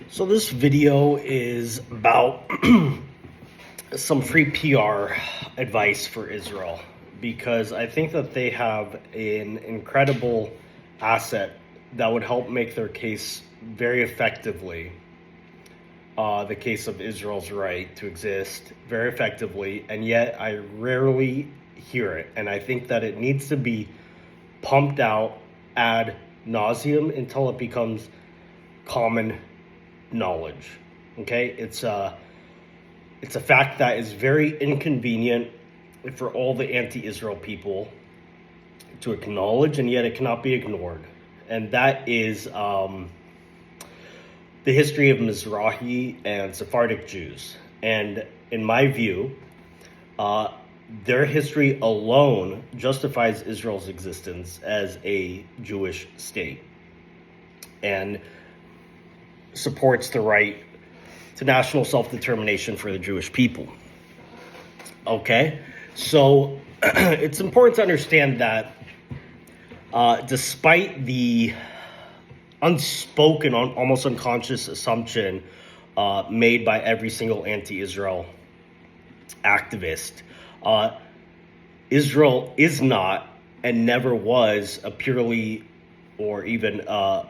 So this video is about some free PR advice for Israel because I think that they have an incredible asset that would help make their case very effectively. The case of Israel's right to exist very effectively, and yet I rarely hear it. And I think that it needs to be pumped out ad nauseum until it becomes common knowledge. Okay, it's a fact that is very inconvenient for all the anti-Israel people to acknowledge, and yet it cannot be ignored. And that is the history of Mizrahi and Sephardic Jews. And in my view, their history alone justifies Israel's existence as a Jewish state and supports the right to national self-determination for the Jewish people. Okay, so it's important to understand that despite the unspoken, almost unconscious assumption made by every single anti-Israel activist, Israel is not and never was a purely or even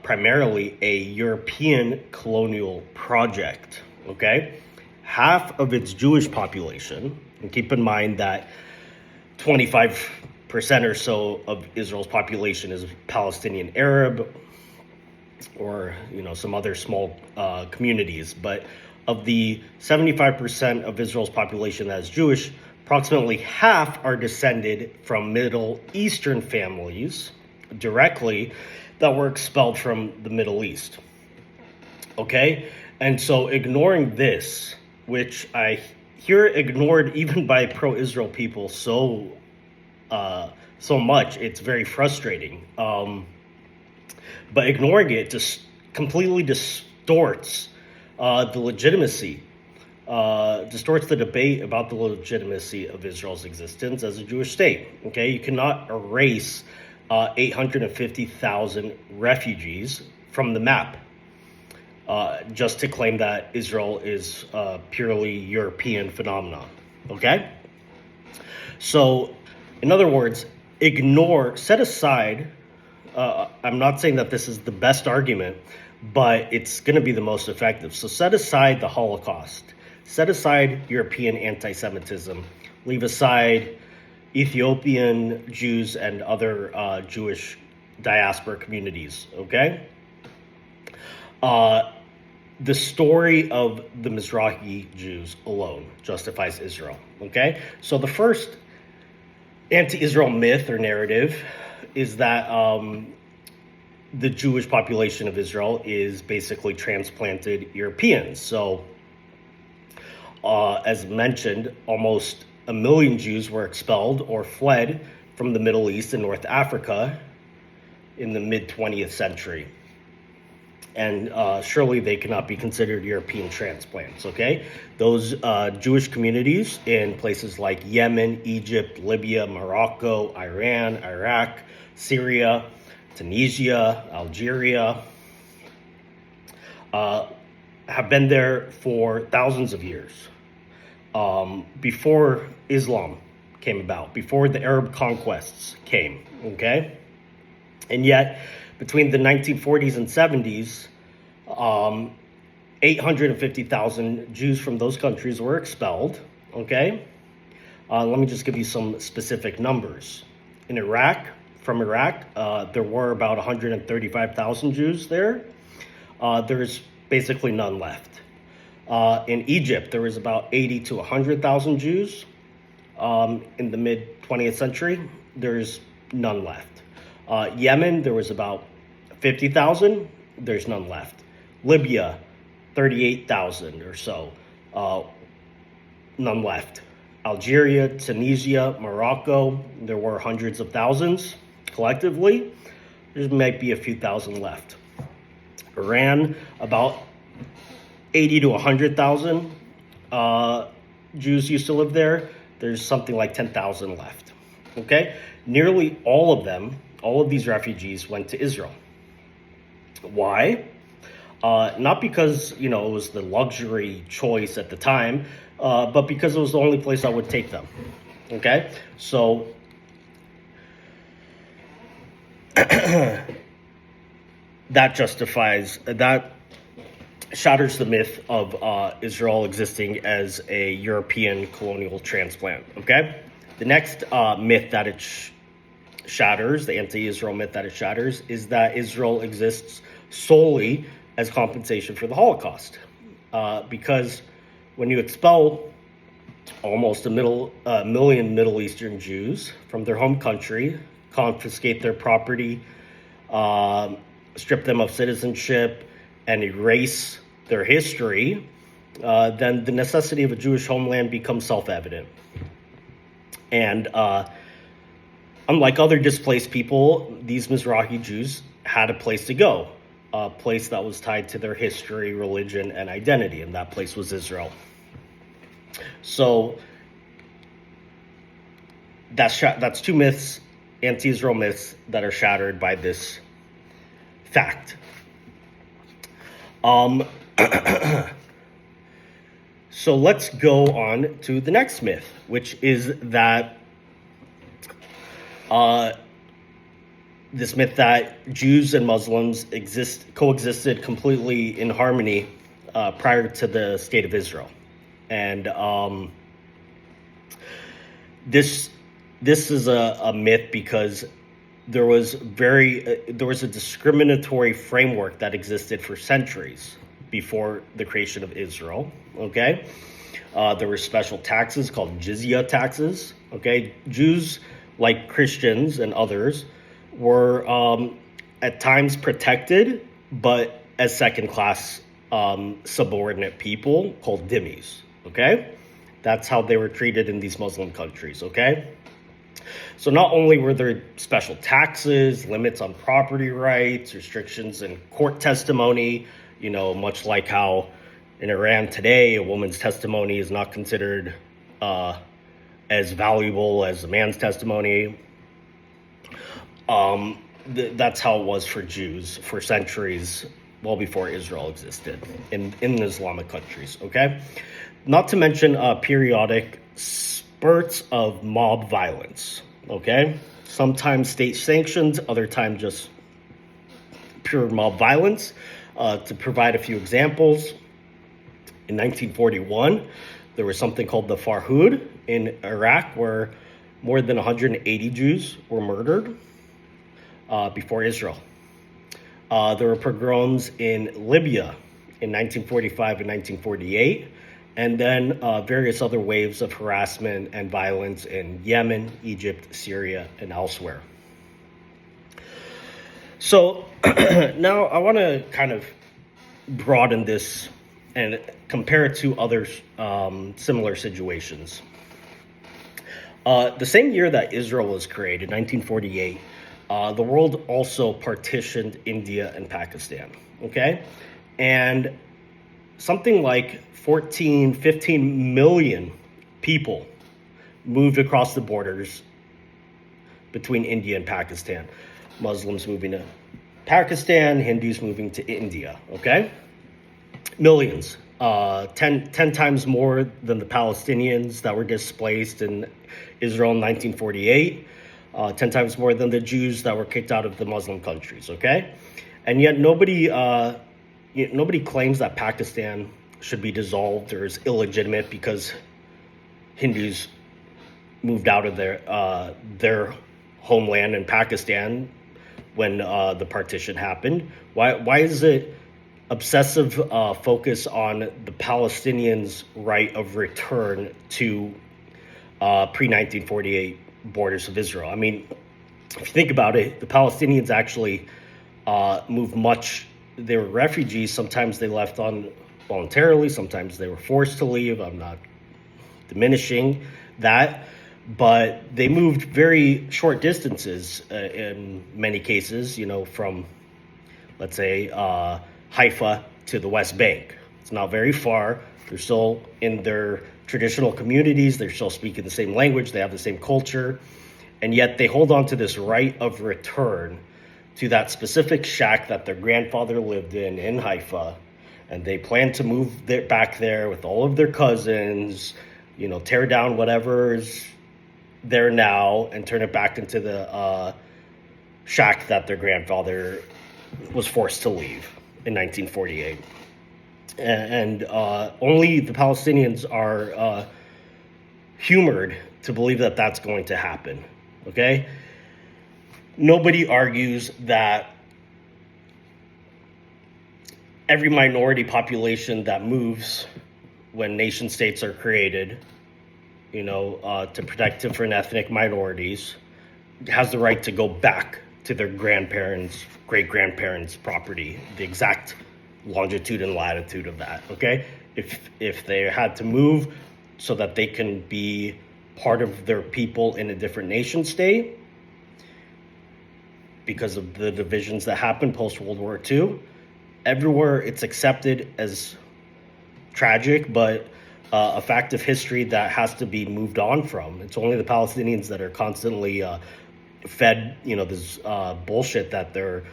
primarily a European colonial project, okay? Half of its Jewish population, and keep in mind that 25% or so of Israel's population is Palestinian Arab or, some other small communities, but of the 75% of Israel's population that is Jewish, approximately half are descended from Middle Eastern families directly that were expelled from the Middle East. Okay? And so ignoring this, which I hear ignored even by pro-Israel people so much, it's very frustrating. But ignoring it just completely distorts the legitimacy, distorts the debate about the legitimacy of Israel's existence as a Jewish state. Okay? You cannot erase 850,000 refugees from the map just to claim that Israel is a purely European phenomenon. Okay? So, in other words, set aside, I'm not saying that this is the best argument, but it's going to be the most effective. So set aside the Holocaust, set aside European anti-Semitism, leave aside Ethiopian Jews and other Jewish diaspora communities, okay? The story of the Mizrahi Jews alone justifies Israel, okay? So the first anti-Israel myth or narrative is that the Jewish population of Israel is basically transplanted Europeans. So, as mentioned, almost 1 million Jews were expelled or fled from the Middle East and North Africa in the mid-20th century. And surely they cannot be considered European transplants, okay? Those Jewish communities in places like Yemen, Egypt, Libya, Morocco, Iran, Iraq, Syria, Tunisia, Algeria, have been there for thousands of years. Before Islam came about, before the Arab conquests came, okay? And yet, between the 1940s and 70s, 850,000 Jews from those countries were expelled, okay? Let me just give you some specific numbers. From Iraq, there were about 135,000 Jews there. There's basically none left. In Egypt, there was about 80 to 100,000 Jews. In the mid-20th century, there's none left. Yemen, there was about 50,000. There's none left. Libya, 38,000 or so. None left. Algeria, Tunisia, Morocco, there were hundreds of thousands collectively. There might be a few thousand left. Iran, about 80 to 100,000 Jews used to live there. There's something like 10,000 left. Okay? Nearly all of these refugees went to Israel. Why? Not because, it was the luxury choice at the time, but because it was the only place I would take them. Okay? So that shatters the myth of Israel existing as a European colonial transplant. Okay? The next myth that it shatters, the anti-Israel myth that it shatters, is that Israel exists solely as compensation for the Holocaust. Because when you expel almost a million Middle Eastern Jews from their home country, confiscate their property, strip them of citizenship, and erase their history, then the necessity of a Jewish homeland becomes self-evident. And unlike other displaced people, these Mizrahi Jews had a place to go, a place that was tied to their history, religion, and identity, and that place was Israel. So that's two myths, anti-Israel myths, that are shattered by this fact. So let's go on to the next myth, which is that this myth that Jews and Muslims coexisted completely in harmony prior to the state of Israel. And this is a myth because there was a discriminatory framework that existed for centuries before the creation of Israel. Okay, there were special taxes called jizya taxes. Okay, Jews, like Christians and others, were at times protected, but as second-class subordinate people called dhimmis. Okay, that's how they were treated in these Muslim countries. Okay. So not only were there special taxes, limits on property rights, restrictions in court testimony, much like how in Iran today, a woman's testimony is not considered as valuable as a man's testimony. That's how it was for Jews for centuries, well before Israel existed in Islamic countries, okay? Not to mention periodic spurts of mob violence, okay? Sometimes state sanctioned, other times just pure mob violence. To provide a few examples, in 1941, there was something called the Farhud in Iraq, where more than 180 Jews were murdered before Israel. There were pogroms in Libya in 1945 and 1948. And then various other waves of harassment and violence in Yemen, Egypt, Syria, and elsewhere. So now I want to kind of broaden this and compare it to other similar situations. The same year that Israel was created, 1948, the world also partitioned India and Pakistan, okay? And something like 15 million people moved across the borders between India and Pakistan. Muslims moving to Pakistan, Hindus moving to India, okay? Millions. 10 times more than the Palestinians that were displaced in Israel in 1948. 10 times more than the Jews that were kicked out of the Muslim countries, okay? And yet nobody claims that Pakistan should be dissolved or is illegitimate because Hindus moved out of their homeland in Pakistan when the partition happened. Why is it obsessive focus on the Palestinians' right of return to pre-1948 borders of Israel? I mean, if you think about it, the Palestinians actually moved much. They were refugees. Sometimes they left on voluntarily. Sometimes they were forced to leave. I'm not diminishing that. But they moved very short distances in many cases, from, let's say, Haifa to the West Bank. It's not very far. They're still in their traditional communities. They're still speaking the same language. They have the same culture. And yet they hold on to this right of return to that specific shack that their grandfather lived in Haifa, and they plan to move back there with all of their cousins, tear down whatever's there now and turn it back into the shack that their grandfather was forced to leave in 1948. And only the Palestinians are humored to believe that that's going to happen, okay? Nobody argues that every minority population that moves when nation states are created, to protect different ethnic minorities, has the right to go back to their grandparents, great-grandparents' property, the exact longitude and latitude of that, okay? If they had to move so that they can be part of their people in a different nation state, because of the divisions that happened post-World War II, everywhere it's accepted as tragic, but a fact of history that has to be moved on from. It's only the Palestinians that are constantly fed, this bullshit that they're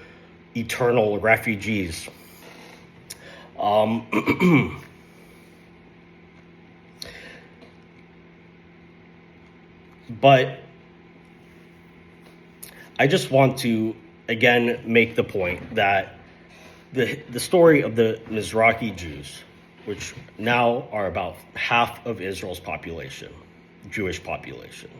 eternal refugees. But I just want to, again, make the point that the story of the Mizrahi Jews, which now are about half of Israel's population, Jewish population,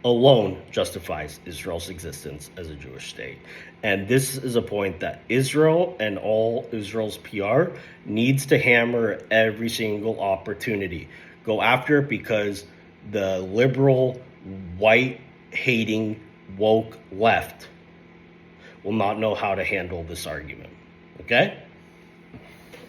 alone justifies Israel's existence as a Jewish state. And this is a point that Israel and all Israel's PR needs to hammer every single opportunity. Go after it, because the liberal, white-hating, woke left will not know how to handle this argument. Okay?